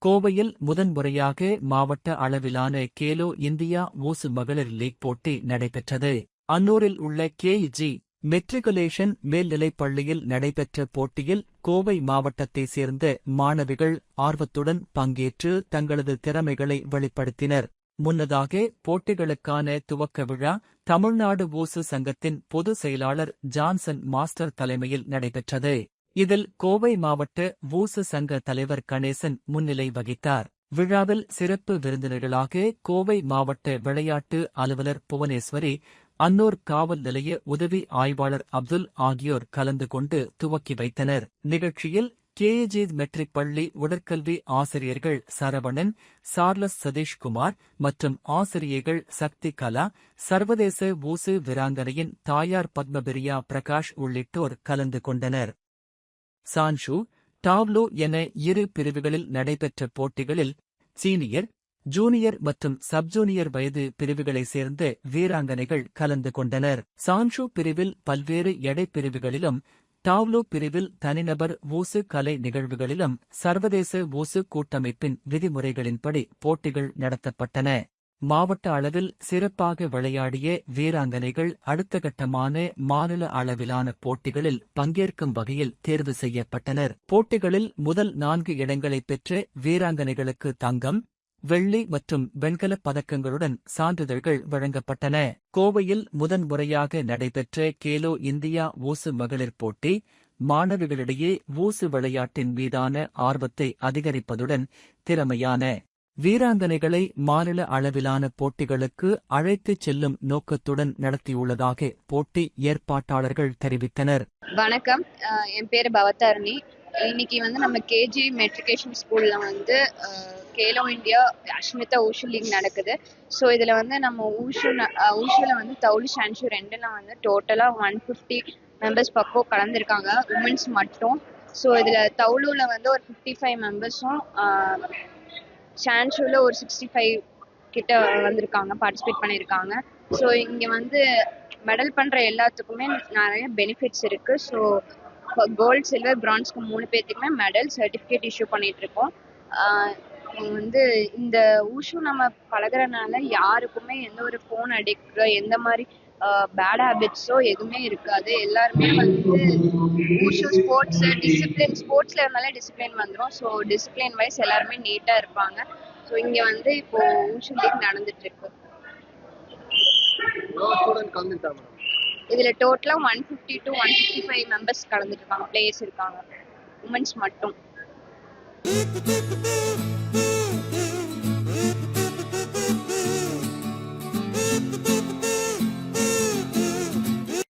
கோவையில் முதன்முறையாக மாவட்ட அளவிலான கேலோ இந்தியா ஊசு மகளிர் லீக் போட்டி நடைபெற்றது. அன்னூரில் உள்ள கே.ஜி. மெட்ரிகுலேஷன் மேல்நிலைப் பள்ளியில் நடைபெற்ற போட்டியில் கோவை மாவட்டத்தைச் சேர்ந்த மாணவிகள் ஆர்வத்துடன் பங்கேற்று தங்களது திறமைகளை வெளிப்படுத்தினர். முன்னதாக போட்டிகளுக்கான துவக்க விழா தமிழ்நாடு ஊசு சங்கத்தின் பொதுச் செயலாளர் ஜான்சன் மாஸ்டர் தலைமையில் நடைபெற்றது. இதில் கோவை மாவட்ட ஊசு சங்க தலைவர் கணேசன் முன்னிலை வகித்தார். விழாவில் சிறப்பு விருந்தினர்களாக கோவை மாவட்ட விளையாட்டு அலுவலர் புவனேஸ்வரி, அன்னூர் காவல் நிலைய உதவி ஆய்வாளர் அப்துல் ஆகியோர் கலந்து கொண்டு துவக்கி வைத்தனர். நிகழ்ச்சியில் கே.ஜி. மெட்ரிக் பள்ளி உடற்கல்வி ஆசிரியர்கள் சரவணன், சார்லஸ் சதீஷ்குமார் மற்றும் ஆசிரியர்கள் சக்தி கலா, சர்வதேச ஊசு வீராங்கனையின் தாயார் பத்மபிரியா பிரகாஷ் உள்ளிட்டோர் கலந்து கொண்டனர். சான்ஷு, டாவ்லோ என இரு பிரிவுகளில் நடைபெற்ற போட்டிகளில் சீனியர், ஜூனியர் மற்றும் சப்ஜூனியர் வயது பிரிவுகளைச் சேர்ந்த வீராங்கனைகள் கலந்து கொண்டனர். சான்ஷு பிரிவில் பல்வேறு எடை பிரிவுகளிலும், டாவ்லோ பிரிவில் தனிநபர் ஊசு கலை நிகழ்வுகளிலும் சர்வதேச ஊசு கூட்டமைப்பின் விதிமுறைகளின்படி போட்டிகள் நடத்தப்பட்டன. மாவட்ட அளவில் சிறப்பாக விளையாடிய வீராங்கனைகள் அடுத்த கட்டமான மாநில அளவிலான போட்டிகளில் பங்கேற்கும் வகையில் தேர்வு செய்யப்பட்டனர். போட்டிகளில் முதல் 4 இடங்களைப் பெற்ற வீராங்கனைகளுக்கு தங்கம், வெள்ளி மற்றும் வெண்கலப் பதக்கங்களுடன் சான்றிதழ்கள் வழங்கப்பட்டன. கோவையில் முதன்முறையாக நடைபெற்ற கேலோ இந்தியா ஊசு மகளிர் போட்டி மாணவிகளிடையே ஊசு விளையாட்டின் மீதான ஆர்வத்தை அதிகரிப்பதுடன் திறமையான வீராங்கனைகளை மாநில அளவிலான போட்டிகளுக்கு அழைத்துச் செல்லும் நோக்கத்துடன் நடத்தியுள்ளதாக போட்டி ஏற்பாட்டாளர்கள் தெரிவித்தனர். வணக்கம், என் பேரு பவதாரணி. இன்னைக்கு நம்ம கே.ஜி. மெட்ரிகுலேஷன் ஸ்கூல்ல Khelo India Ashmita wushu league நடக்குது. ஸோ இதில் நம்ம ஊஷுல தவுலு ஷான்ஷு ரெண்டுல டோட்டலா 150 மெம்பர்ஸ் பக்கம் கலந்துருக்காங்க, உமன்ஸ் மட்டும். ஸோ இதில் தவுலுல ஒரு 55 மெம்பர்ஸும், ஷான்ஷுல ஒரு 65 கிட்ட வந்திருக்காங்க, பார்ட்டிசிபேட் பண்ணியிருக்காங்க. ஸோ இங்கே மெடல் பண்ணுற எல்லாத்துக்குமே நிறைய பெனிஃபிட்ஸ் இருக்கு. ஸோ கோல்டு, சில்வர், பிரான்ஸ்க்கு 3 பேர்த்துக்குமே மெடல், சர்டிஃபிகேட் இஷ்யூ பண்ணிட்டு இருக்கோம். இந்த ஊஷு நம்ம பழகுறதுனால யாருக்குமே எந்த ஒரு ஃபோன் அடிக்ட், எந்த மாதிரி பேட் ஹேபிட்ஸோ எதுவுமே இருக்காது. எல்லாருமே ஊஷு ஸ்போர்ட்ஸ் டிசிப்ளின், ஸ்போர்ட்ஸ்ல இருந்தாலே டிசிப்ளின் வந்துடும். ஸோ டிசிப்ளின் வைஸ் எல்லாருமே நீட்டா இருப்பாங்க. ஸோ இங்க இப்போ ஊஷு லீக் நடந்துட்டு இருக்கு. இதுல டோட்டலா 150 to 155 மெம்பர்ஸ் கலந்துட்டு இருக்காங்க, பிளேயர்ஸ் இருக்காங்க, உமன்ஸ் மட்டும்.